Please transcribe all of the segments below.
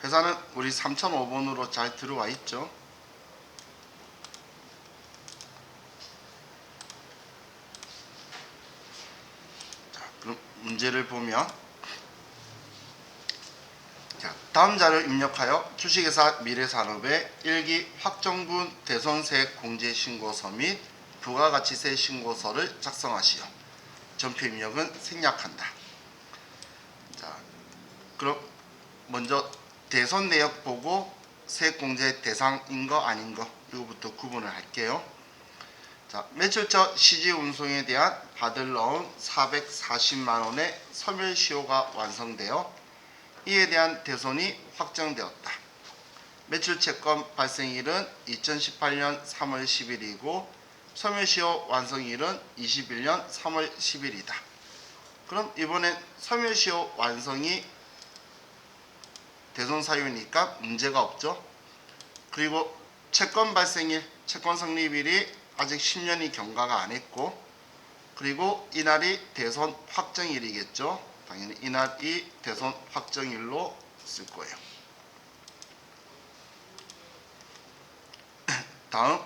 회사는 우리 3005번으로 잘 들어와 있죠. 자, 그럼 문제를 보면, 자, 다음 자료를 입력하여 주식회사 미래산업의 1기 확정분 대손세액 공제신고서 및 부가가치세 신고서를 작성하시오. 전표 입력은 생략한다. 자, 그럼 먼저 대손 내역 보고 세액공제 대상인 거 아닌 거 이거부터 구분을 할게요. 자, 매출 첫 시지 운송에 대한 받을 넣은 440만원의 섬유시효가 완성되어 이에 대한 대손이 확정되었다. 매출 채권 발생일은 2018년 3월 10일이고 섬유시효 완성일은 21년 3월 10일이다. 그럼 이번엔 섬유시효 완성이 대손 사유니까 문제가 없죠. 그리고 채권 발생일, 채권 성립일이 아직 10년이 경과가 안 했고, 그리고 이날이 대손 확정일이겠죠. 당연히 이날이 대손 확정일로 쓸 거예요. 다음,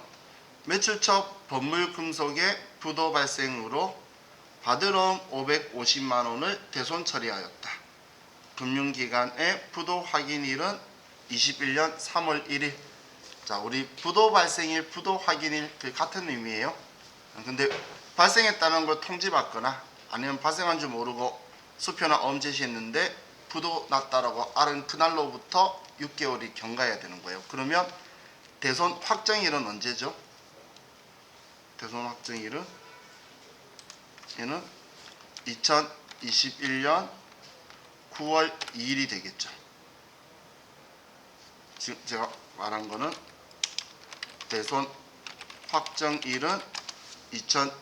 매출 첫 법물 금속의 부도 발생으로 받으러온 550만원을 대손 처리하였다. 금융기관의 부도 확인일은 21년 3월 1일. 자, 우리 부도 발생일, 부도 확인일 같은 의미예요. 근데 발생했다는 걸 통지받거나 아니면 발생한 줄 모르고 수표나 엄 제시했는데 부도 났다라고 알은 그날로부터 6개월이 경과해야 되는 거예요. 그러면 대손 확정일은 언제죠? 대손 확정일은 얘는 2021년 9월 2일이 되겠죠. 지금 제가 말한 거는 대손 확정일은 2021년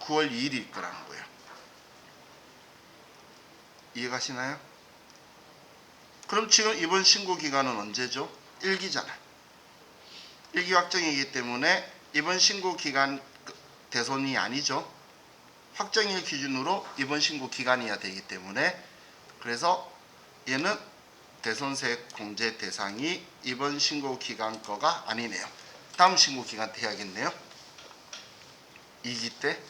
9월 2일일 거라는 거예요. 이해가시나요? 그럼 지금 이번 신고 기간은 언제죠? 1기잖아. 1기 확정이기 때문에 이번 신고 기간 대손이 아니죠. 확정일 기준으로 이번 신고 기간이어야 되기 때문에, 그래서 얘는 대손세액 공제 대상이 이번 신고 기간 거가 아니네요. 다음 신고 기간 때 해야겠네요. 2기 때.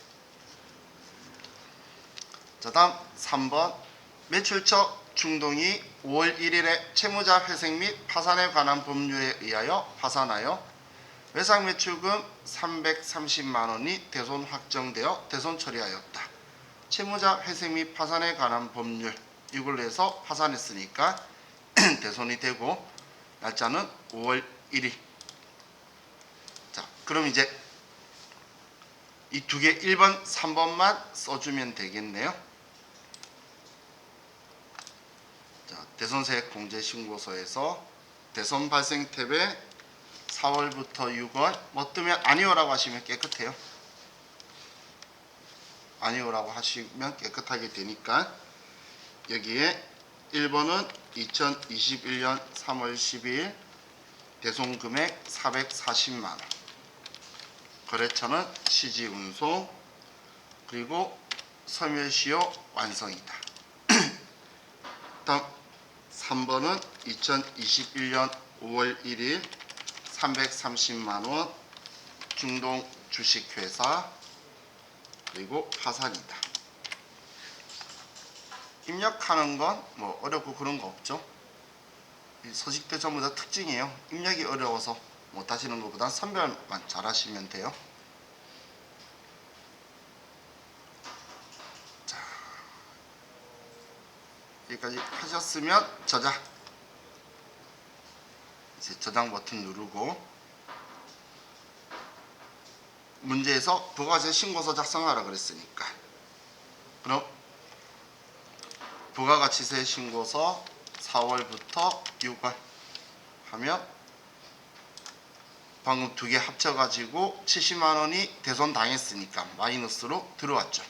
자, 다음 3번. 매출 첫 중동이 5월 1일에 채무자 회생 및 파산에 관한 법률에 의하여 파산하여 외상 매출금 330만원이 대손 확정되어 대손 처리하였다. 채무자 회생 및 파산에 관한 법률 이걸로 해서 파산했으니까 대손이 되고 날짜는 5월 1일. 자, 그럼 이제 이 두 개 1번, 3번만 써주면 되겠네요. 자, 대손세액 공제신고서에서 대손 발생 탭에 4월부터 6월 뭐 뜨면 아니오라고 하시면 깨끗해요. 아니오라고 하시면 깨끗하게 되니까 여기에 1번은 2021년 3월 12일 대손 금액 440만원, 거래처는 시지운송, 그리고 섬유시효 완성이다. 다음 3번은 2021년 5월 1일 330만원 중동 주식회사, 그리고 파산이다. 입력하는 건 뭐 어렵고 그런 거 없죠. 이 서식들 전부 다 특징이에요. 입력이 어려워서 못하시는 것보다 선별만 잘 하시면 돼요. 자, 여기까지 하셨으면 저장. 이제 저장 버튼 누르고 문제에서 부가세 신고서 작성하라 그랬으니까, 그럼 부가가치세 신고서 4월부터 6월 하면 방금 두 개 합쳐가지고 70만원이 대손 당했으니까 마이너스로 들어왔죠.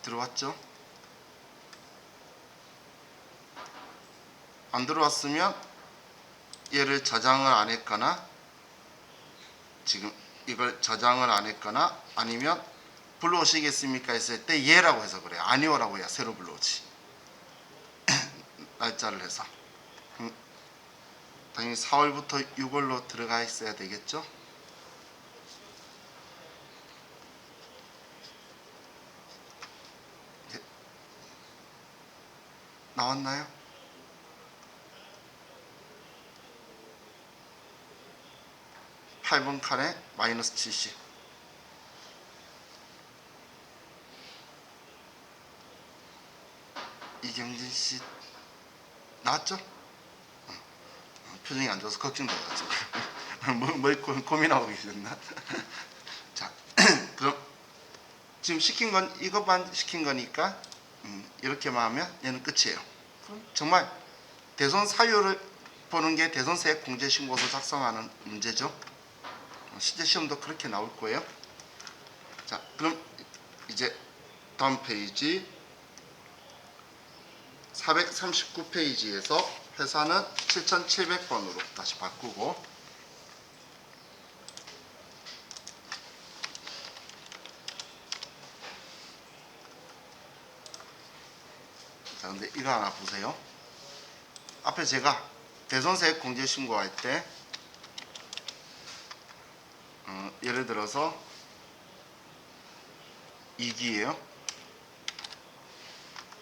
들어왔죠? 안 들어왔으면 얘를 저장을 안 했거나 지금 이걸 저장을 안 했거나 아니면 불러오시겠습니까 했을 때 예라고 해서 그래요. 아니오라고 해야 새로 불러오지. 날짜를 해서 당연히 4월부터 6월로 들어가 있어야 되겠죠. 나왔나요? (8번) 칸에 마이너스 70. 이경진 씨 나왔죠? 표정이 안 좋아서 걱정돼가지고 뭘 고민하고 계셨나? 자, 그럼 지금 시킨 건 이것만 시킨 거니까 이렇게만 하면 얘는 끝이에요. 그럼 정말 대손 사유를 보는 게 대손세액 공제신고서 작성하는 문제죠. 실제 시험도 그렇게 나올 거예요. 자, 그럼 이제 다음 페이지 439페이지에서 회사는 7700번으로 다시 바꾸고, 자, 근데 이거 하나 보세요. 앞에 제가 대손세액 공제 신고할 때 예를 들어서 2기예요.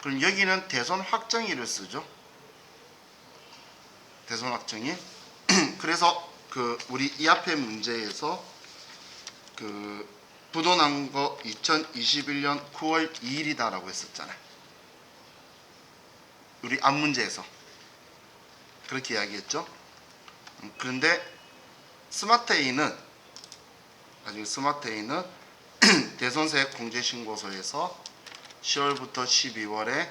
그럼 여기는 대손 확정일을 쓰죠. 대손 확정일. 그래서 우리 이 앞에 문제에서 부도 난 거 2021년 9월 2일이다라고 했었잖아요. 우리 앞 문제에서 그렇게 이야기했죠. 그런데 스마트A는 나중에 스마트A는 대손세액 공제신고서에서 10월부터 12월에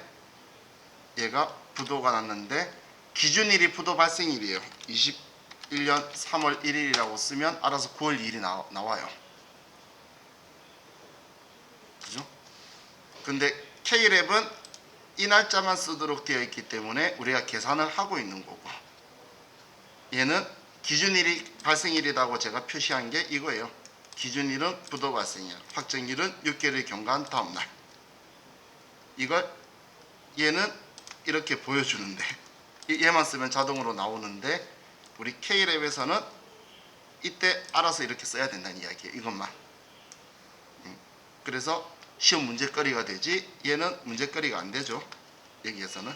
얘가 부도가 났는데 기준일이 부도 발생일이에요. 21년 3월 1일이라고 쓰면 알아서 9월 2일이 나와요. 그죠? 근데 K랩은 이 날짜만 쓰도록 되어 있기 때문에 우리가 계산을 하고 있는 거고, 얘는 기준일이 발생일이라고 제가 표시한 게 이거예요. 기준일은 부도 발생일, 확정일은 6개월이 경과한 다음날. 이걸 얘는 이렇게 보여주는데 얘만 쓰면 자동으로 나오는데 우리 K랩에서는 이때 알아서 이렇게 써야 된다는 이야기예요. 이것만. 그래서 시험 문제거리가 되지 얘는 문제거리가 안 되죠. 여기에서는.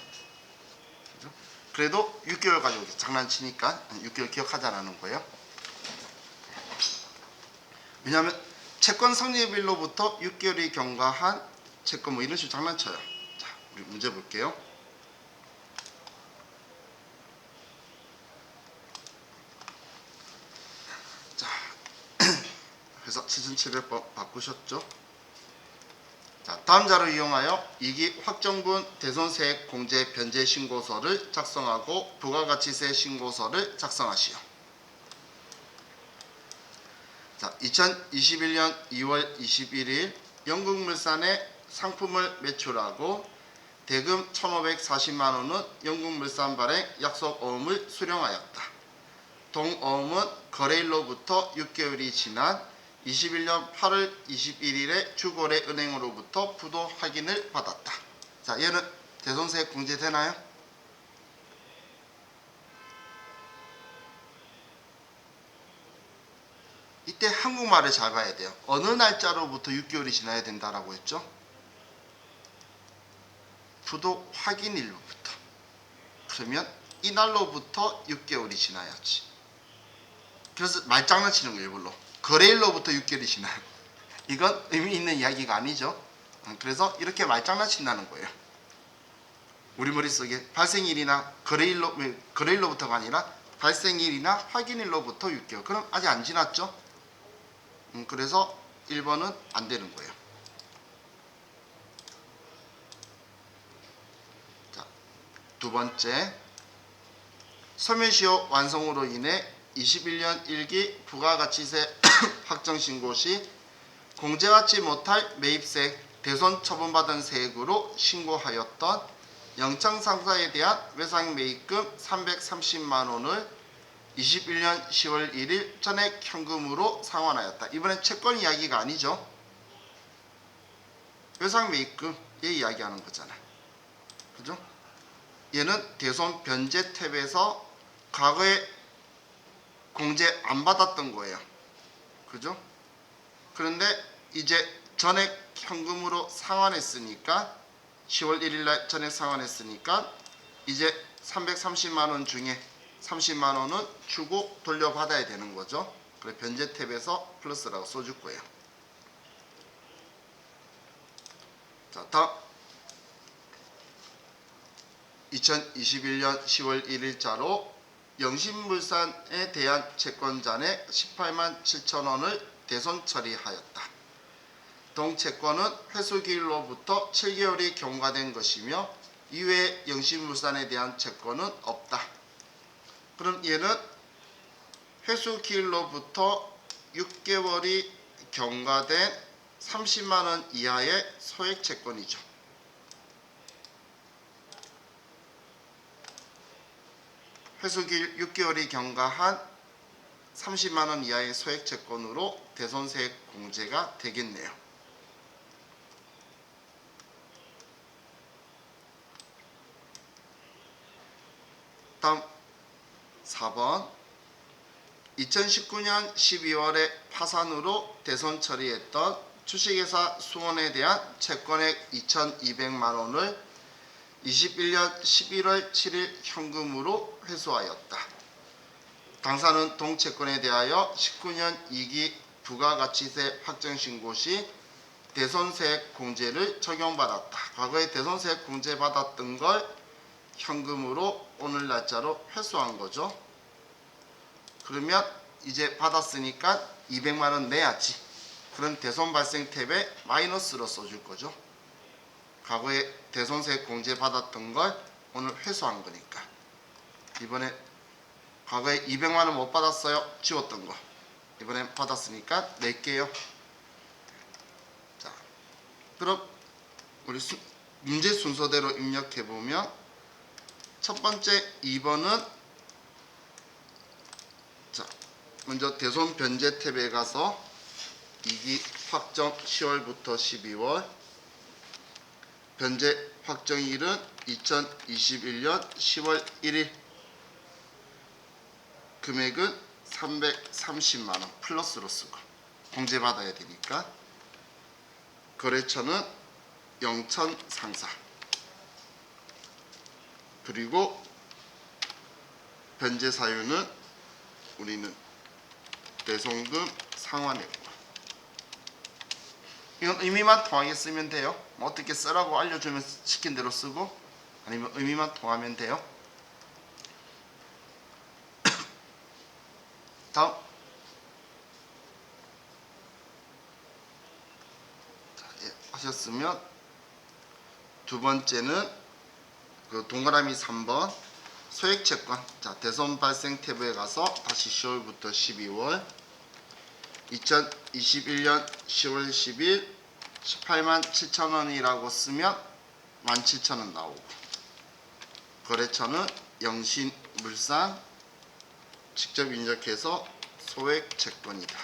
그죠? 그래도 6개월 가지고 장난치니까 6개월 기억하자라는 거예요. 왜냐하면 채권 성립일로부터 6개월이 경과한 채권 뭐 이런 식으로 장난쳐요. 자, 우리 문제 볼게요. 자, 그래서 7700번 바꾸셨죠? 자, 다음 자료를 이용하여 2기 확정분 대손세액 공제 변제 신고서를 작성하고 부가가치세 신고서를 작성하시오. 자, 2021년 2월 21일 영국물산에 상품을 매출하고 대금 1,540만원은 영국물산 발행 약속어음을 수령하였다. 동어음은 거래일로부터 6개월이 지난 21년 8월 21일에 주거래 은행으로부터 부도 확인을 받았다. 자, 얘는 대손세액 공제되나요? 이때 한국말을 잘 봐야 돼요. 어느 날짜로부터 6개월이 지나야 된다라고 했죠? 부도 확인일로부터. 그러면 이날로부터 6개월이 지나야지. 그래서 말장난치는 거예요, 일부러. 거래일로부터 6개월이 지나요. 이건 의미 있는 이야기가 아니죠. 그래서 이렇게 말장난친다는 거예요. 우리 머릿속에 발생일이나 거래일로부터가 아니라 발생일이나 확인일로부터 6개월. 그럼 아직 안 지났죠? 그래서 1번은 안 되는 거예요. 자, 두 번째, 소멸시효 완성으로 인해 21년 1기 부가가치세 확정신고 시 공제받지 못할 매입세 대손 처분받은 세액으로 신고하였던 영창상사에 대한 외상매입금 330만원을 21년 10월 1일 전액 현금으로 상환하였다. 이번엔 채권 이야기가 아니죠. 외상매입금의 이야기하는 거잖아. 그죠? 얘는 대손 변제 탭에서 과거에 공제 안 받았던 거예요. 그죠? 그런데 이제 전액 현금으로 상환했으니까 10월 1일날 전액 상환했으니까 이제 330만원 중에 30만원은 주고 돌려받아야 되는 거죠. 그래 변제 탭에서 플러스라고 써줄 거예요. 자, 다음 2021년 10월 1일자로 영신물산에 대한 채권잔액 18만 7천원을 대손 처리하였다. 동채권은 회수기일로부터 7개월이 경과된 것이며 이외에 영신물산에 대한 채권은 없다. 그럼 얘는 회수기일로부터 6개월이 경과된 30만원 이하의 소액 채권이죠. 회수기일 6개월이 경과한 30만원 이하의 소액 채권으로 대손세액 공제가 되겠네요. 다음 4번 2019년 12월에 파산으로 대손 처리했던 주식회사 수원에 대한 채권액 2,200만원을 21년 11월 7일 현금으로 회수하였다. 당사는 동채권에 대하여 19년 2기 부가가치세 확정신고 시 대손세액 공제를 적용받았다. 과거에 대손세액 공제받았던 걸 현금으로 오늘 날짜로 회수한 거죠. 그러면 이제 받았으니까 200만원 내야지. 그럼 대손 발생 탭에 마이너스로 써줄 거죠. 과거에 대손세액 공제 받았던 걸 오늘 회수한 거니까. 이번에 과거에 200만원 못 받았어요. 지웠던 거. 이번엔 받았으니까 낼게요. 자, 그럼 우리 문제 순서대로 입력해보면 첫 번째 2번은 자, 먼저 대손 변제 탭에 가서 2기 확정 10월부터 12월 변제 확정일은 2021년 10월 1일 금액은 330만원 플러스로 쓰고 공제받아야 되니까 거래처는 영천 상사 그리고 변제 사유는 우리는 대손금 상환액과 이건 의미만 통하게 쓰면 돼요. 뭐 어떻게 쓰라고 알려주면 시킨 대로 쓰고 아니면 의미만 통하면 돼요. 다음 자, 예, 하셨으면 두 번째는 그 동그라미 3번 소액채권 자 대손 발생 탭에 가서 다시 10월부터 12월 2021년 10월 10일 18만 7천원이라고 쓰면 17,000원 나오고 거래처는 영신물산 직접 입력해서 소액채권이다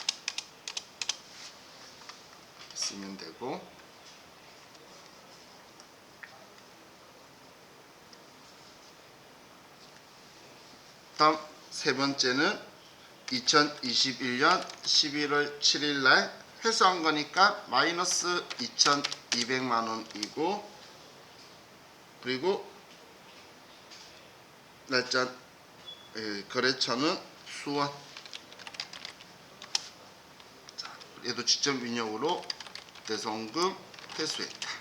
쓰면 되고 다음 세 번째는 2021년 11월 7일 날 회수한 거니까 마이너스 2,200만원이고 그리고 날짜 거래처는 수원 자, 얘도 직접 입력으로 대손금 회수했다.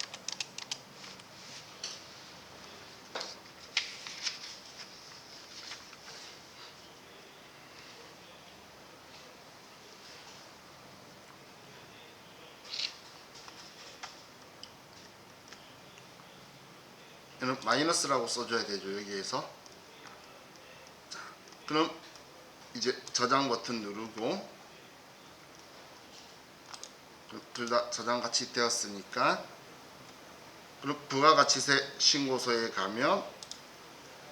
얘는 마이너스라고 써줘야 되죠. 여기에서 자, 그럼 이제 저장 버튼 누르고 둘 다 저장 같이 되었으니까 그럼 부가가치세 신고서에 가면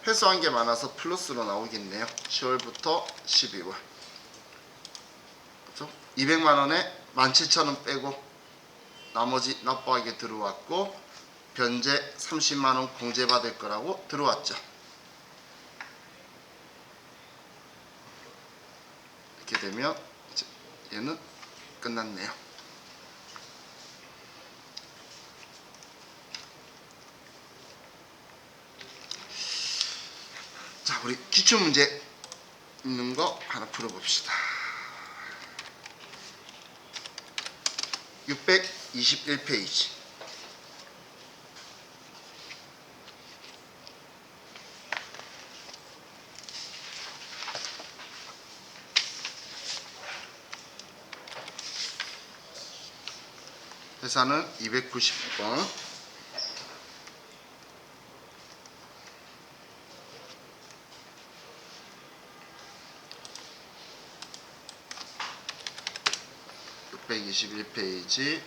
회수한 게 많아서 플러스로 나오겠네요. 10월부터 12월. 그렇죠? 200만 원에 17,000원 빼고 나머지 납부하게 들어왔고 변제 30만 원 공제받을 거라고 들어왔죠. 이렇게 되면 이제 얘는 끝났네요. 자, 우리 기출문제 있는 거 하나 풀어봅시다. 621페이지. 회사는 290번. (621페이지)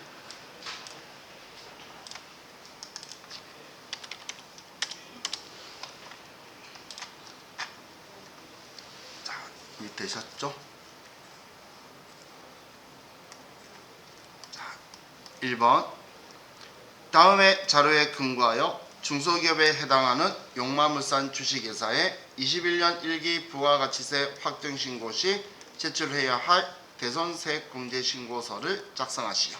자, 이미 되셨죠? 자, 1번 다음의 자료에 근거하여 중소기업에 해당하는 용마물산 주식회사의 21년 1기 부가가치세 확정신고 시 제출해야 할 대손세액공제신고서를 작성하시오.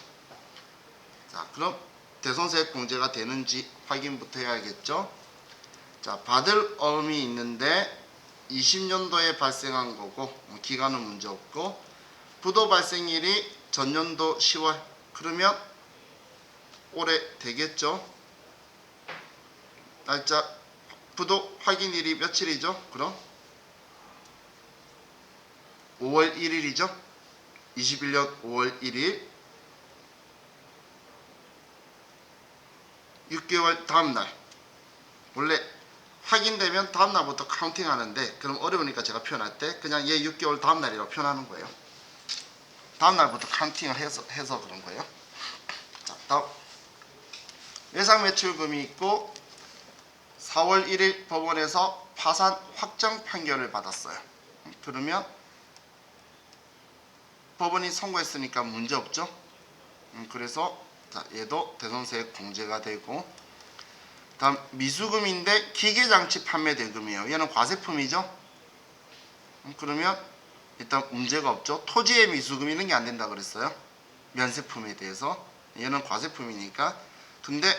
자, 그럼 대손세액공제가 되는지 확인부터 해야겠죠. 자, 받을 어음이 있는데 20년도에 발생한 거고 기간은 문제 없고 부도 발생일이 전년도 10월 그러면 올해 되겠죠. 날짜 부도 확인일이 며칠이죠? 그럼 5월 1일이죠. 21년 5월 1일 6개월 다음날. 원래 확인되면 다음날부터 카운팅 하는데 그럼 어려우니까 제가 표현할 때 그냥 얘 6개월 다음날이라고 표현하는 거예요. 다음날부터 카운팅을 해서 그런 거예요. 자, 다음 예상 매출금이 있고 4월 1일 법원에서 파산 확정 판결을 받았어요. 그러면 법원이 선고했으니까 문제 없죠. 그래서 자, 얘도 대손세액 공제가 되고 다음 미수금인데 기계장치 판매 대금이에요. 얘는 과세품이죠. 그러면 일단 문제가 없죠. 토지의 미수금 이런 게 안 된다 그랬어요. 면세품에 대해서 얘는 과세품이니까. 근데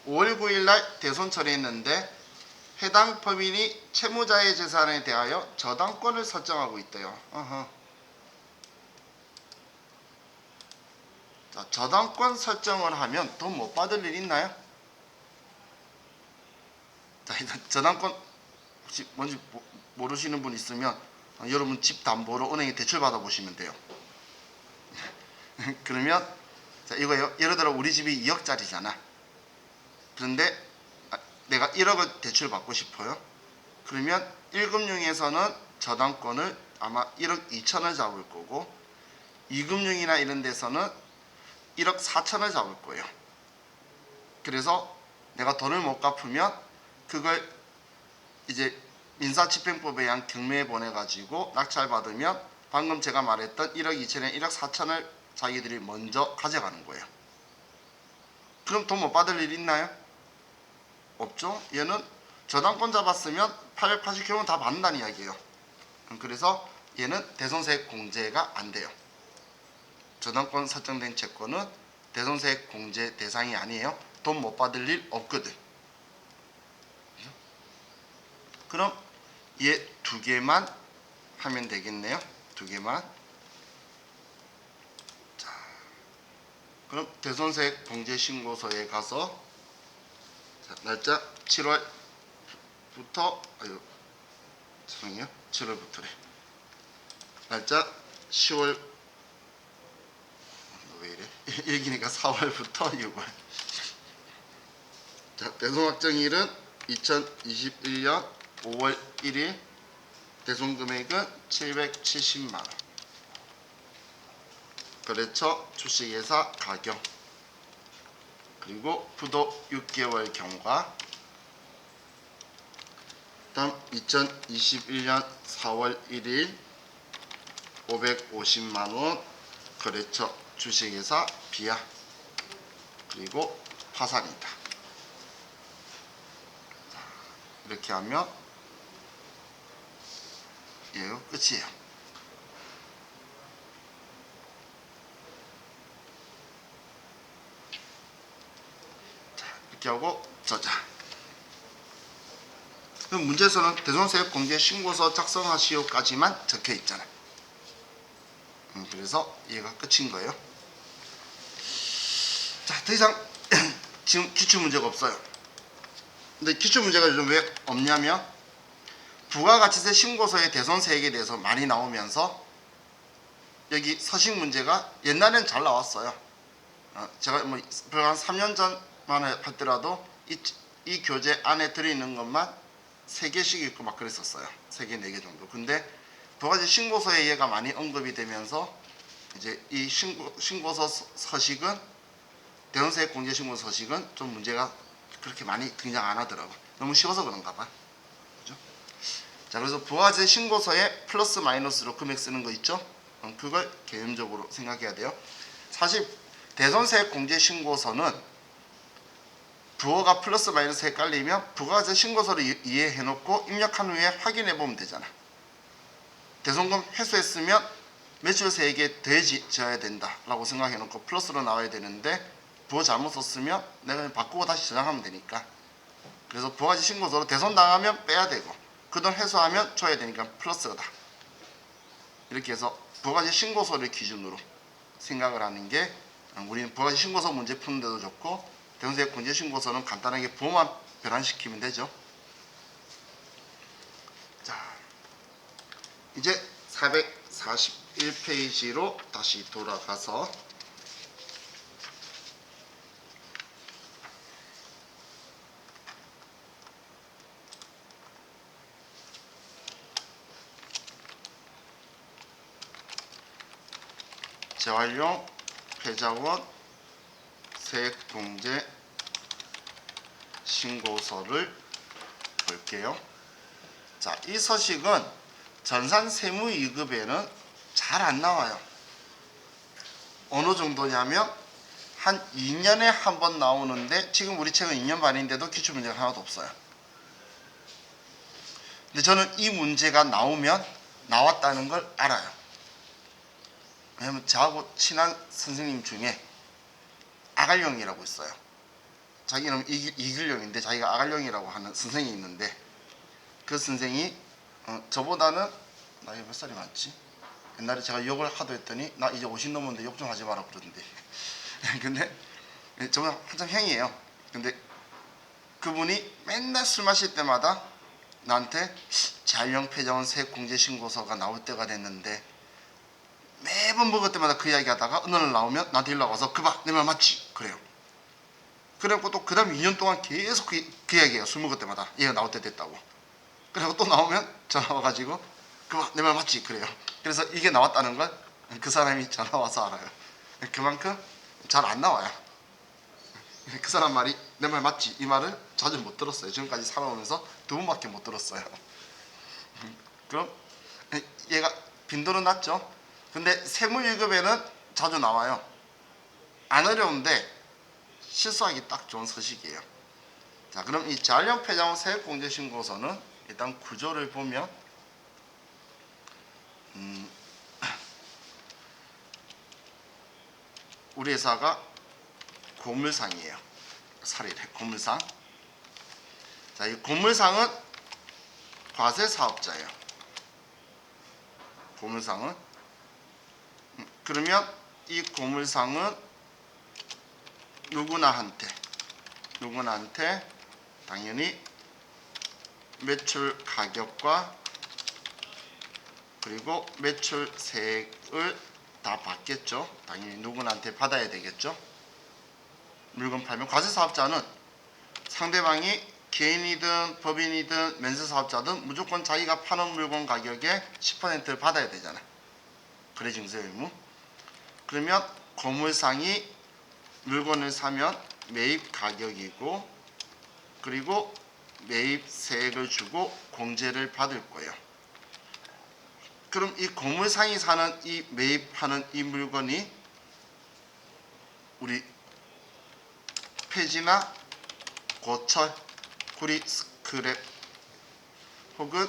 5월 9일 날 대손 처리했는데 해당 법인이 채무자의 재산에 대하여 저당권을 설정하고 있대요. 자, 저당권 설정을 하면 돈 못 받을 일 있나요? 자, 일단 저당권 혹시 뭔지 모르시는 분 있으면 여러분 집 담보로 은행에 대출 받아 보시면 돼요. 그러면 자, 이거요. 예를 들어 우리 집이 2억짜리잖아. 그런데 내가 1억을 대출 받고 싶어요. 그러면 1금융에서는 저당권을 아마 1억 2천을 잡을 거고 2금융이나 이런 데서는 1억 4천을 잡을 거예요. 그래서 내가 돈을 못 갚으면 그걸 이제 민사집행법에 의한 경매에 보내가지고 낙찰받으면 방금 제가 말했던 1억 2천에 1억 4천을 자기들이 먼저 가져가는 거예요. 그럼 돈 못 받을 일 있나요? 없죠. 얘는 저당권 잡았으면 880개월 다 받는다는 이야기예요. 그래서 얘는 대손세액 공제가 안 돼요. 저당권 설정된 채권은 대손세액 공제 대상이 아니에요. 돈 못 받을 일 없거든. 그럼 얘 두 개만 하면 되겠네요. 두 개만. 자, 그럼 대손세액 공제 신고서에 가서 자, 날짜 7월부터 죄송해요. 7월부터래. 날짜 10월 왜 이래? 일기니까 4월부터 6월. 자, 대손 확정일은 2021년 5월 1일. 대손 금액은 770만 원. 거래처 주식회사 가격. 그리고 부도 6개월 경과. 다음 2021년 4월 1일 550만원 거래처 주식회사 비아 그리고 파산이다. 이렇게 하면 이거 끝이에요. 자, 이렇게 하고 저장. 그럼 문제에서는 대손세액 공제 신고서 작성하시오까지만 적혀 있잖아요. 그래서 얘가 끝인 거예요. 자, 더 이상 지금 기출 문제가 없어요. 근데 기출 문제가 요즘 왜 없냐면 부가가치세 신고서의 대손세액에 대해서 많이 나오면서 여기 서식 문제가 옛날엔 잘 나왔어요. 제가 뭐 한 3년 전만 하더라도 이 교재 안에 들어있는 것만 3개씩 있고 막 그랬었어요. 3개, 4개 정도. 근데 부가가치 신고서에 얘가 많이 언급이 되면서 이제 이 신고서 서식은 대손세액 공제 신고서 서식은 좀 문제가 그렇게 많이 등장 안 하더라고. 너무 쉬워서 그런가 봐. 그죠? 자, 그래서 부가가치 신고서에 플러스 마이너스로 금액 쓰는 거 있죠? 그걸 개념적으로 생각해야 돼요. 사실 대손세액 공제 신고서는 부호가 플러스 마이너스 헷갈리면 부가가치 신고서를 이해해 놓고 입력한 후에 확인해 보면 되잖아. 대손금 회수했으면 매출세액에 더해져야 된다 라고 생각해 놓고 플러스로 나와야 되는데 부호 잘못 썼으면 내가 바꾸고 다시 저장하면 되니까. 그래서 부가가치 신고서로 대손 당하면 빼야 되고 그 돈 회수하면 줘야 되니까 플러스다. 이렇게 해서 부가가치 신고서를 기준으로 생각을 하는 게 우리는 부가가치 신고서 문제 푸는 데도 좋고 대손세액 공제 신고서는 간단하게 부호만 변환시키면 되죠. 자, 이제 441페이지로 다시 돌아가서 재활용 패자원 세액공제 신고서를 볼게요. 자, 이 서식은 전산 세무위급에는 잘 안 나와요. 어느 정도냐면 한 2년에 한 번 나오는데 지금 우리 책은 2년 반인데도 기출문제가 하나도 없어요. 근데 저는 이 문제가 나왔다는 걸 알아요. 왜냐면 저하고 친한 선생님 중에 아갈령이라고 있어요. 자기 이름 이글령인데 자기가 아갈령이라고 하는 선생이 있는데 그 선생이 저보다는 나이 몇 살이 많지? 옛날에 제가 욕을 하도 했더니 나 이제 50 넘었는데 욕 좀 하지 마라 그러던데. 근데 저보다 한참 형이에요. 근데 그분이 맨날 술 마실 때마다 나한테 재활용 패자원 세액 공제 신고서가 나올 때가 됐는데 매번 먹을 때마다 그 이야기 하다가 어느 날 나오면 나한테 연락 와서 그 봐 내 말 맞지? 그래요. 그래갖고 또 그 다음 2년 동안 계속 그 이야기해요. 술 먹을 때마다 얘가 나올 때 됐다고. 그리고 또 나오면 전화 와가지고 그 봐 내 말 맞지? 그래요. 그래서 이게 나왔다는 걸 그 사람이 전화 와서 알아요. 그만큼 잘 안 나와요. 그 사람 말이 내 말 맞지? 이 말을 자주 못 들었어요. 지금까지 살아오면서 2번밖에 못 들었어요. 그럼 얘가 빈도는 낮죠. 근데 세무위급에는 자주 나와요. 안 어려운데 실수하기 딱 좋은 서식이에요. 자, 그럼 이 재활용 패자원 세액공제신고서는 일단 구조를 보면 우리 회사가 고물상이에요. 사례래 고물상. 자, 이 고물상은 과세 사업자예요. 고물상은 그러면 이 고물상은 누구나한테 당연히 매출 가격과 그리고 매출세액을 다 받겠죠. 당연히 누구나한테 받아야 되겠죠. 물건 팔면 과세사업자는 상대방이 개인이든 법인이든 면세사업자든 무조건 자기가 파는 물건 가격의 10%를 받아야 되잖아. 거래 증서 의무. 그러면 고물상이 물건을 사면 매입 가격이고 그리고 매입세액을 주고 공제를 받을 거예요. 그럼 이 고물상이 사는 이 매입하는 이 물건이 우리 폐지나 고철, 구리, 스크랩 혹은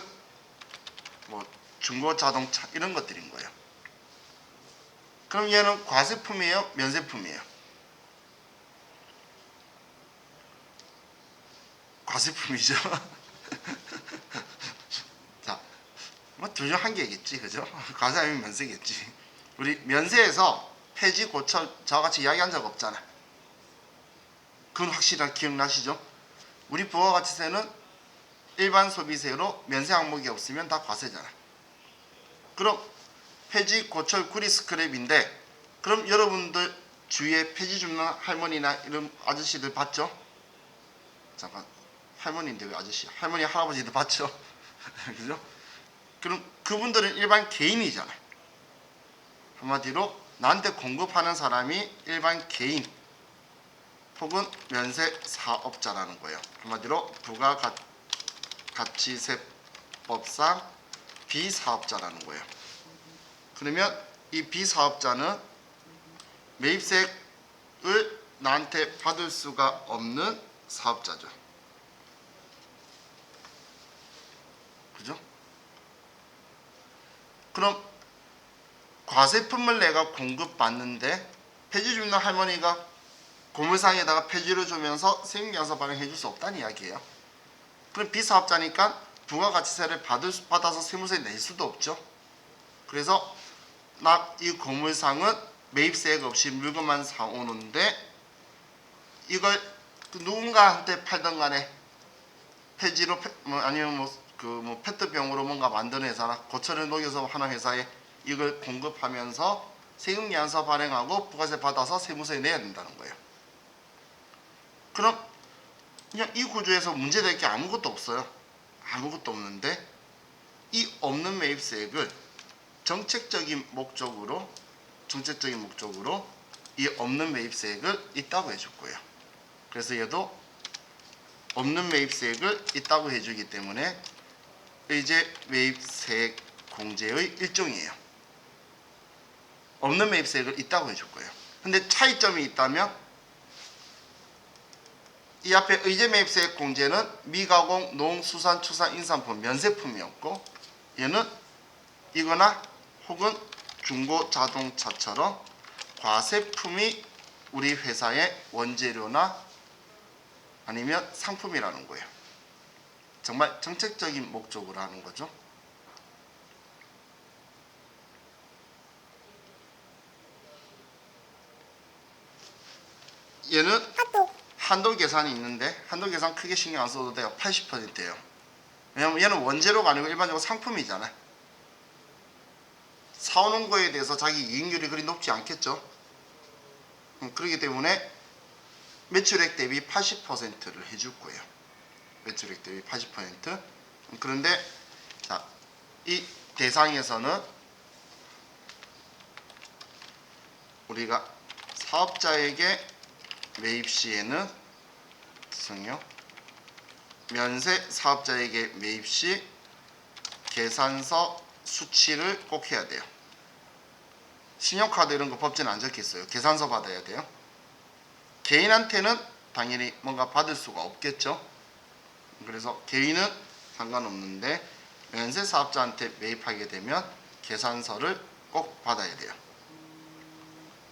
뭐 중고 자동차 이런 것들인 거예요. 그럼 얘는 과세품이에요? 면세품이에요? 과세품이죠. 자, 뭐 둘 중 한 개겠지, 그죠? 과세 아니면 면세겠지. 우리 면세에서 폐지, 고철 저와 같이 이야기한 적 없잖아. 그건 확실하게 기억나시죠? 우리 부가가치세는 일반 소비세로 면세 항목이 없으면 다 과세잖아. 그럼 폐지, 고철, 구리, 스크랩인데 그럼 여러분들 주위에 폐지 줍는 할머니나 이런 아저씨들 봤죠? 잠깐, 할머니인데 왜 아저씨? 할머니, 할아버지들 봤죠? 그죠? 그럼 그분들은 일반 개인이잖아. 한마디로 나한테 공급하는 사람이 일반 개인 혹은 면세 사업자라는 거예요. 한마디로 부가가치세법상 비사업자라는 거예요. 그러면 이 비사업자는 매입세액을 나한테 받을 수가 없는 사업자죠. 그죠? 그럼 과세품을 내가 공급받는데 폐지 주는 할머니가 고물상에다가 폐지를 주면서 세금계산서 발행해 줄 수 없다는 이야기예요. 그럼 비사업자니까 부가가치세를 받아서 세무세 낼 수도 없죠. 그래서 이 고물상은 매입세액 없이 물건만 사오는데 이걸 누군가한테 팔던 간에 폐지로 아니면 페트병으로 뭔가 만드는 회사나 고철을 녹여서 하는 회사에 이걸 공급하면서 세금계산서 발행하고 부가세 받아서 세무서에 내야 된다는 거예요. 그럼 그냥 이 구조에서 문제될 게 아무것도 없어요. 아무것도 없는데 이 없는 매입세액을 정책적인 목적으로 이 없는 매입세액을 있다고 해줄 거예요. 그래서 얘도 없는 매입세액을 있다고 해주기 때문에 의제 매입세액 공제의 일종이에요. 없는 매입세액을 있다고 해줄 거예요. 근데 차이점이 있다면 이 앞에 의제 매입세액 공제는 미가공, 농, 수산, 축산, 인산품, 면세품이었고 얘는 이거나 혹은 중고 자동차처럼 과세품이 우리 회사의 원재료나 아니면 상품이라는 거예요. 정말 정책적인 목적으로 하는 거죠. 얘는 한도 계산이 있는데 한도 계산 크게 신경 안 써도 돼요. 80%예요. 왜냐면 얘는 원재료가 아니고 일반적으로 상품이잖아요. 사오는 거에 대해서 자기 이익률이 그리 높지 않겠죠. 그렇기 때문에 매출액 대비 80%를 해줄 거예요. 매출액 대비 80%. 그런데 자, 이 대상에서는 우리가 사업자에게 매입 시에는 면세 사업자에게 매입 시 계산서 수치를 꼭 해야 돼요. 신용카드 이런 거 법제는 안 적혀 있어요. 계산서 받아야 돼요. 개인한테는 당연히 뭔가 받을 수가 없겠죠. 그래서 개인은 상관없는데 면세 사업자한테 매입하게 되면 계산서를 꼭 받아야 돼요.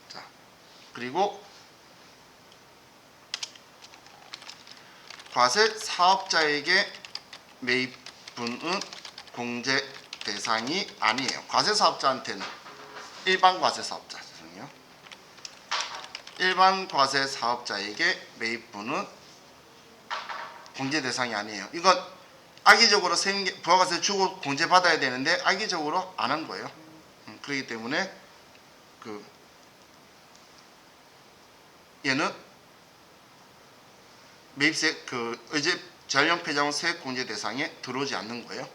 자, 그리고 과세 사업자에게 매입분은 공제 대상이 아니에요. 과세 사업자한테는 일반 과세 사업자, 일반 과세 사업자에게 매입분은 공제 대상이 아니에요. 이건 악의적으로 부가가세 주고 공제 받아야 되는데 악의적으로 안 한 거예요. 그렇기 때문에 얘는 매입세 의제 재활용 폐자원 세액 공제 대상에 들어오지 않는 거예요.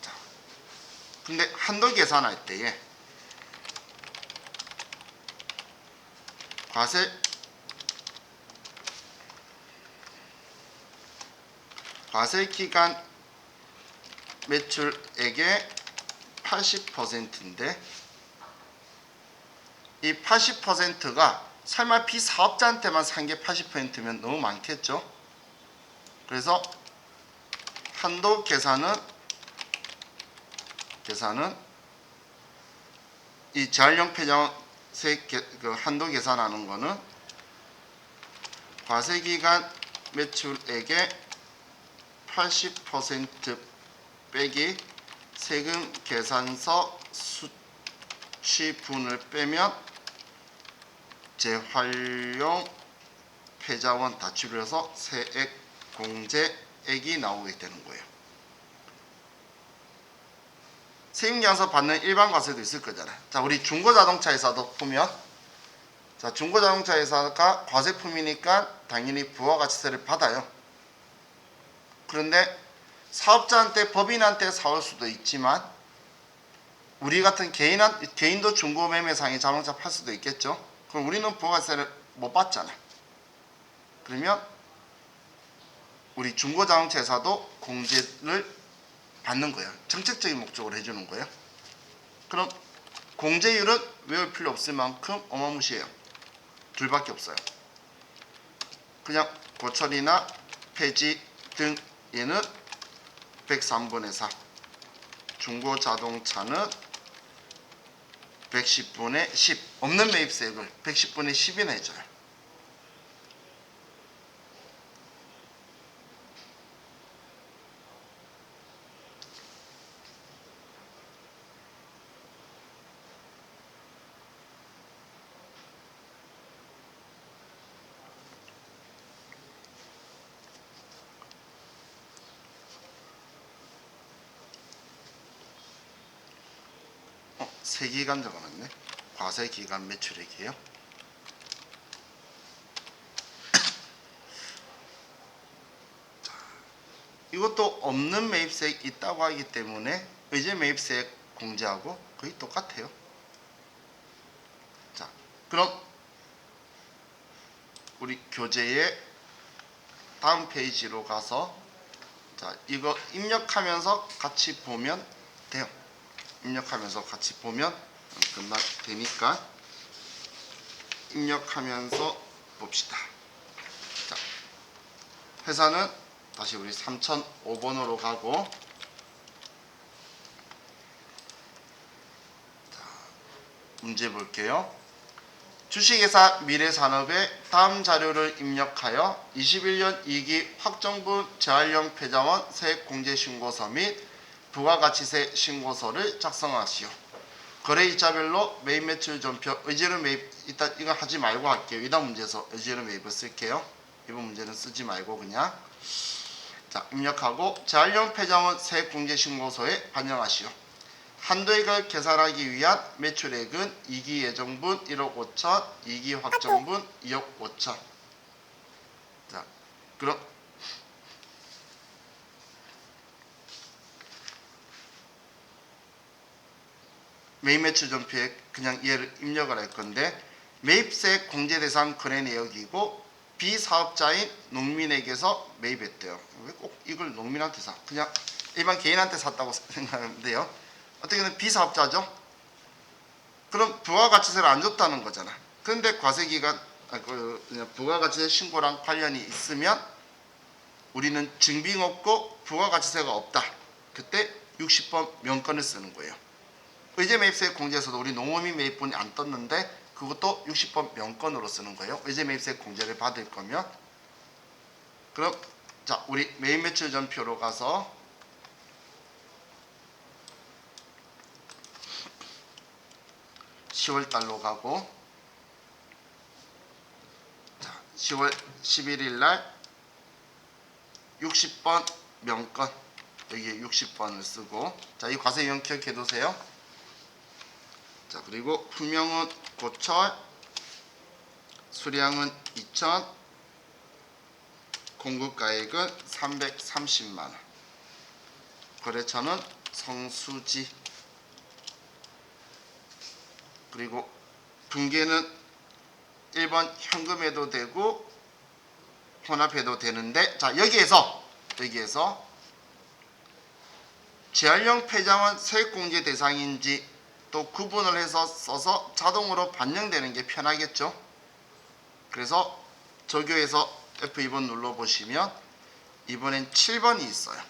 자, 근데 한도 계산할 때에 과세 과세기간 매출액의 80%인데 이 80%가 설마 비사업자한테만 산 게 80%면 너무 많겠죠. 그래서 한도 계산은 이 재활용 폐자원세 한도 계산하는 거는 과세기간 매출액의 80% 빼기 세금 계산서 수취분을 빼면 재활용 폐자원 다 줄여서 세액 공제액이 나오게 되는 거예요. 세금계산서 받는 일반 과세도 있을 거잖아요. 자, 우리 중고자동차회사도 보면, 자, 중고자동차회사가 과세품이니까 당연히 부가가치세를 받아요. 그런데 사업자한테, 법인한테 사올 수도 있지만 우리 같은 개인도 중고매매상에 자동차 팔 수도 있겠죠. 그럼 우리는 부가세를 못 받잖아. 그러면 우리 중고자동차 회사도 공제를 받는 거예요. 정책적인 목적으로 해주는 거예요. 그럼 공제율은 외울 필요 없을 만큼 어마무시해요. 둘밖에 없어요. 그냥 고철이나 폐지 등 얘는 103분의 4, 중고자동차는 110분의 10, 없는 매입세액을 110분의 10이나 해줘요. 세기간 적어놨네. 과세기간 매출액이에요. 이것도 없는 매입세액 있다고 하기 때문에 의제 매입세액 공제하고 거의 똑같아요. 자, 그럼 우리 교재의 다음 페이지로 가서, 자, 이거 입력하면서 같이 보면 돼요. 입력하면서 같이 보면 되니까 입력하면서 봅시다. 자, 회사는 다시 우리 3005번으로 가고, 자, 문제 볼게요. 주식회사 미래산업에 다음 자료를 입력하여 21년 2기 확정분 재활용 폐자원 세액공제신고서 및 부가가치세 신고서를 작성하시오. 거래일자별로 매입 매출 전표, 의제로 매입, 일단 이거 하지 말고 할게요. 이다음 문제에서 의제로 매입을 쓸게요. 이번 문제는 쓰지 말고 그냥. 자, 입력하고 재활용 폐자원 세액공제신고서에 반영하시오. 한도액을 계산하기 위한 매출액은 2기 예정분 1억 5천, 2기 확정분 2억 5천. 자, 그럼 매입 매출 전표에 그냥 얘를 입력을 할 건데, 매입세 공제 대상 거래 내역이고 비사업자인 농민에게서 매입했대요. 왜 꼭 이걸 농민한테 사? 그냥 일반 개인한테 샀다고 생각하면 돼요. 어떻게든 비사업자죠. 그럼 부가가치세를 안 줬다는 거잖아. 그런데 과세기간 부가가치세 신고랑 관련이 있으면 우리는 증빙 없고 부가가치세가 없다. 그때 60번 명건을 쓰는 거예요. 의제 매입세 공제에서도 우리 농어민 매입분이 안 떴는데 그것도 60번 명건으로 쓰는 거예요. 의제 매입세 공제를 받을 거면. 그럼 자, 우리 매입 매출 전표로 가서 10월 달로 가고, 자, 10월 11일 날 60번 명건, 여기에 60번을 쓰고, 자, 이 과세 유형 기억해 두세요. 자, 그리고 품명은 고철, 수량은 2천, 공급가액은 330만원, 거래처는 성수지, 그리고 분계는 1번 현금해도 되고 혼합해도 되는데, 자, 여기에서 여기에서 재활용 폐자원 세액공제 대상인지 또 구분을 해서 써서 자동으로 반영되는 게 편하겠죠. 그래서 조교에서 F2번 눌러보시면 이번엔 7번이 있어요.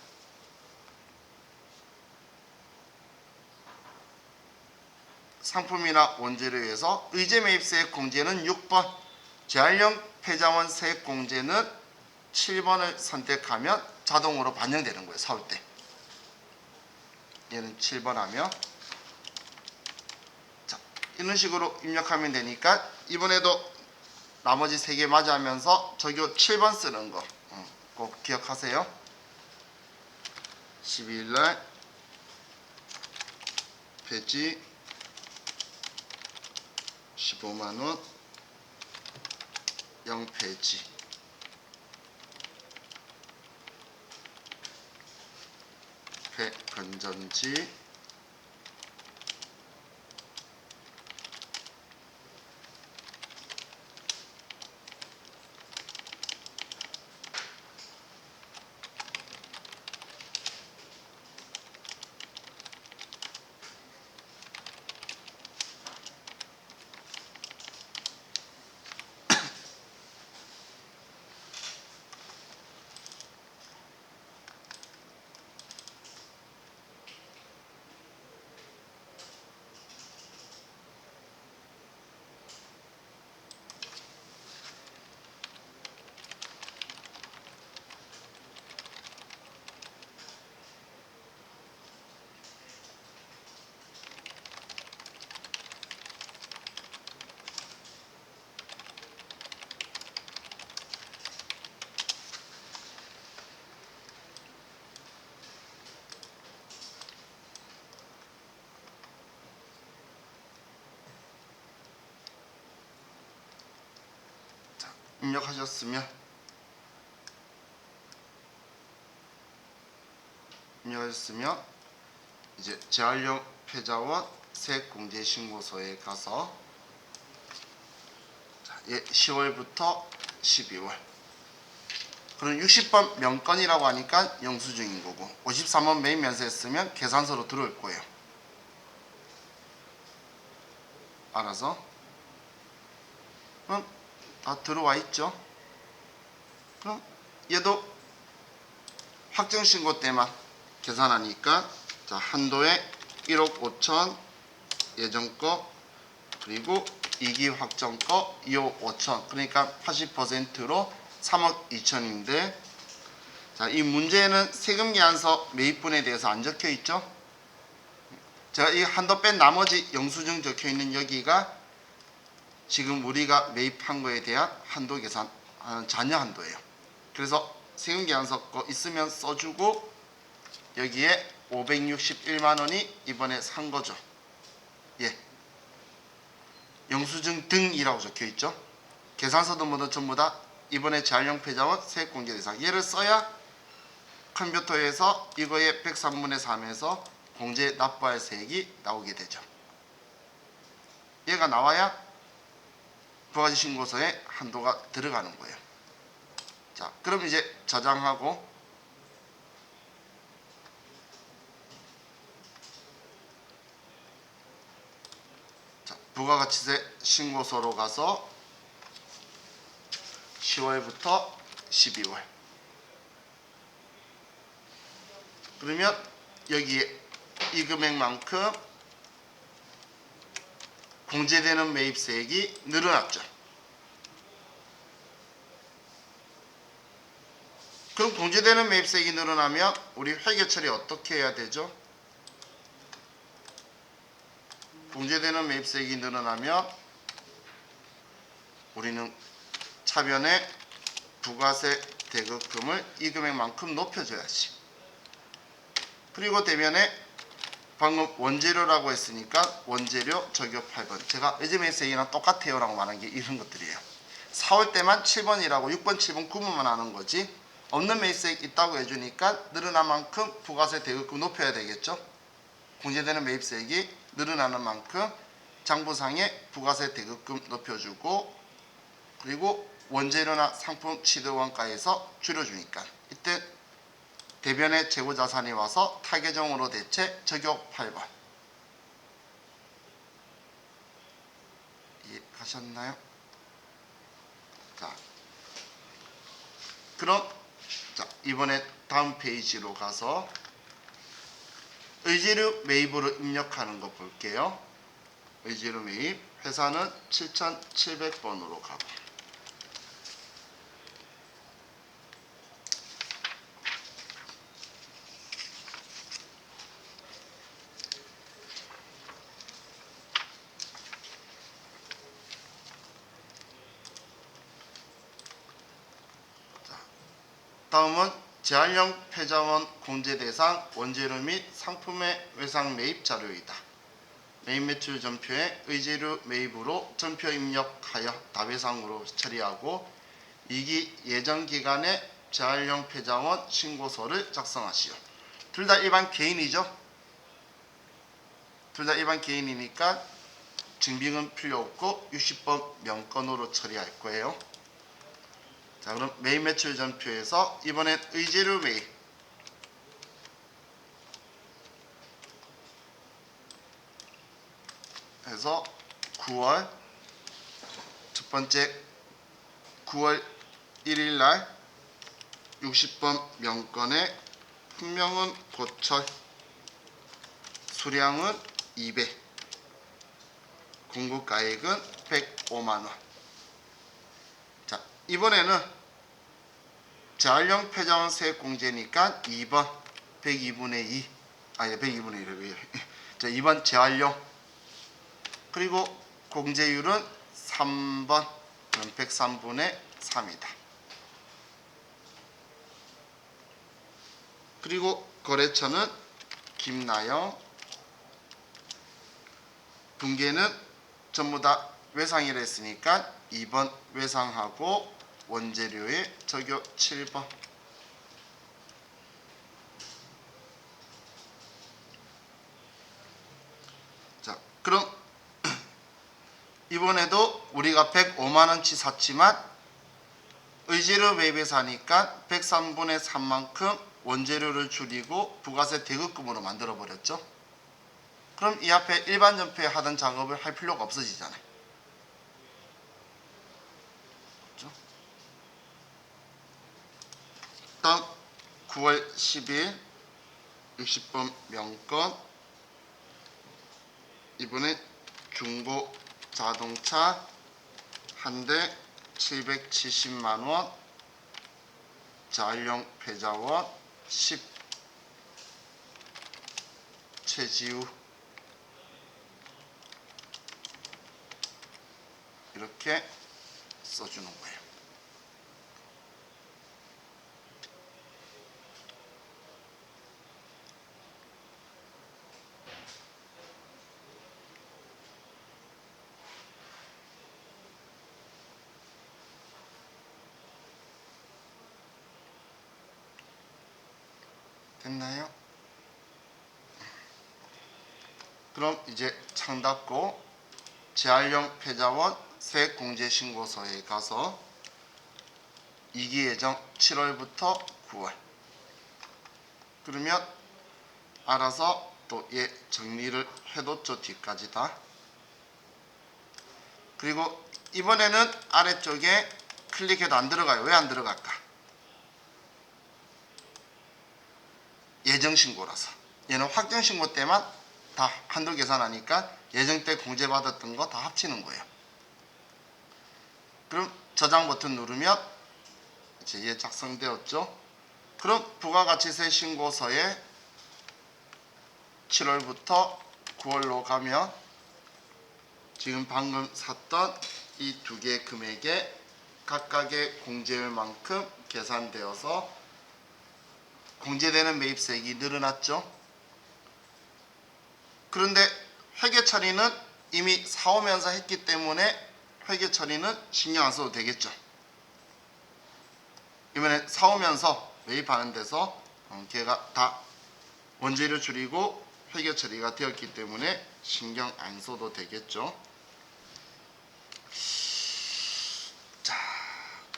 상품이나 원재료에서 의제매입세액 공제는 6번, 재활용 폐자원 세액 공제는 7번을 선택하면 자동으로 반영되는 거예요. 사올 때. 얘는 7번 하면 자, 이런 식으로 입력하면 되니까 이번에도 나머지 3개 맞이하면서 저기 7번 쓰는 거 꼭 기억하세요. 12일날 폐지 15만원 0폐지 폐건전지 입력하셨으면 이제 재활용 폐자원 세액공제신고서에 가서 10월부터 12월 그럼 60번 명건이라고 하니까 영수증인 거고 53번 매입 면세했으면 계산서로 들어올 거예요. 알아서 그럼 다 들어와 있죠. 그럼 얘도 확정신고 때만 계산하니까 자, 한도에 1억 5천 예전 거 그리고 2기 확정 거 2억 5천 그러니까 80%로 3억 2천인데 자, 이 문제에는 세금계산서 매입분에 대해서 안 적혀 있죠. 제가 이 한도 뺀 나머지 영수증 적혀 있는 여기가 지금 우리가 매입한 거에 대한 한도 계산 잔여 한도예요. 그래서 세금계산서 거 있으면 써주고 여기에 561만 원이 이번에 산 거죠. 예. 영수증 등이라고 적혀 있죠. 계산서도 뭐든 전부 다 이번에 재활용 폐자원 세액공제 대상 얘를 써야 컴퓨터에서 이거의 103분의 3에서 공제 납부할 세액이 나오게 되죠. 얘가 나와야 부가세 신고서에 한도가 들어가는 거예요. 자, 그럼 이제 저장하고 자, 부가가치세 신고서로 가서 10월부터 12월 그러면 여기에 이 금액만큼 공제되는 매입세액이 늘어났죠. 그럼 공제되는 매입세액이 늘어나면 우리 회계 처리 어떻게 해야 되죠? 공제되는 매입세액이 늘어나면 우리는 차변에 부가세 대급금을 이 금액만큼 높여줘야지. 그리고 대면에 방금 원재료라고 했으니까 원재료 적용 8번 제가 의제매입세액이랑 똑같아요 라고 말한 게 이런 것들이에요. 사올 때만 7번이라고 6번 7번 구분만 하는 거지 없는 매입세액 있다고 해주니까 늘어난 만큼 부가세 대급금 높여야 되겠죠. 공제되는 매입세액이 늘어나는 만큼 장부상에 부가세 대급금 높여주고 그리고 원재료나 상품 취득원가에서 줄여주니까 이때 대변의 재고자산이 와서 타계정으로 대체 적용 8번. 이해하셨나요? 자, 그럼 이번에 다음 페이지로 가서 의제료 매입으로 입력하는 거 볼게요. 의제료 매입 회사는 7700번으로 가고, 다음은 제한령 폐자원 공제 대상 원재료 및 상품의 외상 매입 자료이다. 매입 매출 전표에 의제료 매입으로 전표 입력하여 다배상으로 처리하고 2기 예정 기간에 제한령 폐자원 신고서를 작성하시오. 둘 다 일반 개인이죠. 둘 다 일반 개인이니까 증빙은 필요 없고 60번 명건으로 처리할 거예요. 자, 그럼 매입 매출 전표에서 이번엔 의제료 매입 해서 9월 첫 번째 9월 1일 날 60번 명건에 품명은 고철, 수량은 200, 공급가액은 105만원. 자, 이번에는 제한령 폐자원 세액 공제니까 2번 102분의 2, 아니 102분의 1이래요. 자, 2번 제한령, 그리고 공제율은 3번 103분의 3이다. 그리고 거래처는 김나영, 분계는 전부 다 외상이라 했으니까 2번 외상하고 원재료의 적용 7번. 자, 그럼 이번에도 우리가 105만원치 샀지만 의제료 매입에 사니까 103분의 3만큼 원재료를 줄이고 부가세 대급금으로 만들어 버렸죠. 그럼 이 앞에 일반 전표에 하던 작업을 할 필요가 없어지잖아요. 그렇죠? 다음 9월 10일 60번 명건, 이번에 중고 자동차 한 대 770만원, 제한령 폐자원 10, 최지우, 이렇게 써주는 거예요. 됐나요? 그럼 이제 창 닫고 제한령 폐자원 세액공제신고서에 가서 2기 예정 7월부터 9월, 그러면 알아서 또 얘 정리를 해뒀죠. 뒤까지 다. 그리고 이번에는 아래쪽에 클릭해도 안 들어가요. 왜 안 들어갈까? 예정신고라서. 얘는 확정신고 때만 다 한도 계산하니까 예정 때 공제받았던 거 다 합치는 거예요. 그럼 저장 버튼 누르면 이제 얘 작성되었죠. 그럼 부가가치세 신고서에 7월부터 9월로 가면 지금 방금 샀던 이 두 개 금액에 각각의 공제율만큼 계산되어서 공제되는 매입세액이 늘어났죠. 그런데 회계 처리는 이미 사오면서 했기 때문에 회계 처리는 신경 안 써도 되겠죠. 이번에 사오면서 매입하는 데서 걔가 다 원재료 줄이고 회계 처리가 되었기 때문에 신경 안 써도 되겠죠.